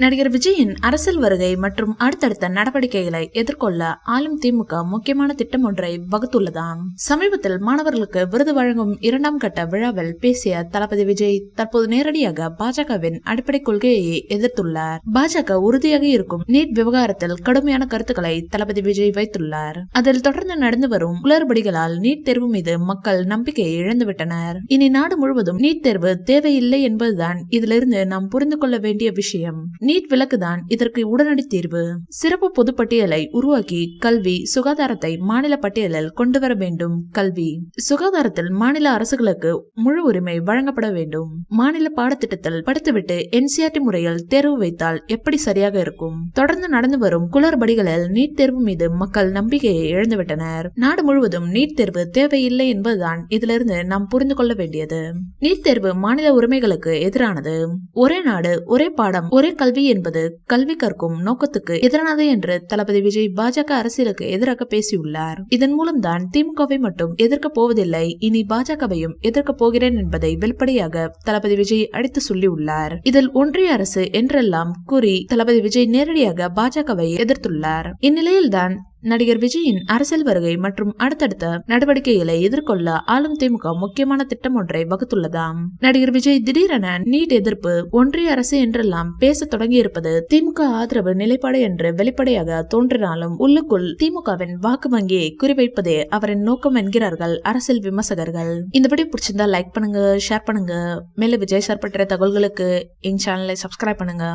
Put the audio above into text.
நடிகர் விஜயின் அரசியல் வருகை மற்றும் அடுத்தடுத்த நடவடிக்கைகளை எதிர்கொள்ள ஆளும் திமுக முக்கியமான திட்டம் ஒன்றை வகுத்துள்ளதாம். சமீபத்தில் மாணவர்களுக்கு விருது வழங்கும் 2ஆம் கட்ட விழாவில் பேசிய தளபதி விஜய் தற்போது நேரடியாக பாஜகவின் அடிப்படை கொள்கையை எதிர்த்துள்ளார். பாஜக உறுதியாக இருக்கும் நீட் விவகாரத்தில் கடுமையான கருத்துக்களை தளபதி விஜய் வைத்துள்ளார். அதில் தொடர்ந்து நடந்து வரும் குளறுபடிகளால் நீட் தேர்வு மீது மக்கள் நம்பிக்கையை இழந்துவிட்டனர். இனி நாடு முழுவதும் நீட் தேர்வு தேவையில்லை என்பதுதான் இதிலிருந்து நாம் புரிந்து கொள்ள வேண்டிய விஷயம். நீட் விலக்குதான் இதற்கு உடனடி தீர்வு. சிறப்பு பொது பட்டியலை உருவாக்கி கல்வி சுகாதாரத்தை மாநில பட்டியலில் கொண்டு வர வேண்டும். கல்வி சுகாதாரத்தில் மாநில அரசுகளுக்கு முழு உரிமை வழங்கப்பட வேண்டும். மாநில பாடத்திட்டத்தில் படித்துவிட்டு NCERT முறையில் தேர்வு வைத்தால் எப்படி சரியாக இருக்கும்? தொடர்ந்து நடந்து வரும் குளறுபடிகளில் நீட் தேர்வு மீது மக்கள் நம்பிக்கையை இழந்துவிட்டனர். நாடு முழுவதும் நீட் தேர்வு தேவையில்லை என்பதுதான் இதிலிருந்து நாம் புரிந்து கொள்ள வேண்டியது. நீட் தேர்வு மாநில உரிமைகளுக்கு எதிரானது. ஒரே நாடு ஒரே பாடம் ஒரே கல்வி என்பது கல்வி கற்கும் நோக்கத்துக்கு எதிரானது என்று தளபதி விஜய் பாஜக அரசியலுக்கு எதிராக பேசியுள்ளார். இதன் மூலம்தான் திமுகவை மட்டும் எதிர்க்க போவதில்லை, இனி பாஜகவையும் எதிர்க்க போகிறேன் என்பதை வெளிப்படையாக தளபதி விஜய் அடித்து சொல்லியுள்ளார். இதில் ஒன்றிய அரசு என்றெல்லாம் கூறி தளபதி விஜய் நேரடியாக பாஜகவை எதிர்த்துள்ளார். இந்நிலையில்தான் நடிகர் விஜயின் அரசியல் வருகை மற்றும் அடுத்தடுத்த நடவடிக்கைகளை எதிர்கொள்ள ஆளும் திமுக முக்கியமான திட்டம் ஒன்றை வகுத்துள்ளதாம். நடிகர் விஜய் திடீரென நீட் எதிர்ப்பு ஒன்றிய அரசு என்றெல்லாம் பேச தொடங்கியிருப்பது திமுக ஆதரவு நிலைப்பாடு என்று வெளிப்படையாக தோன்றினாலும் உள்ளுக்குள் திமுகவின் வாக்கு வங்கியை குறிவைப்பதே அவரின் நோக்கம் என்கிறார்கள் அரசியல் விமர்சகர்கள். இந்த வீடியோ பிடிச்சிருந்தா லைக் பண்ணுங்க, ஷேர் பண்ணுங்க. மேலும் விஜய் சார் பற்றிய தகவல்களுக்கு எங்க சேனலை சப்ஸ்கிரைப் பண்ணுங்க.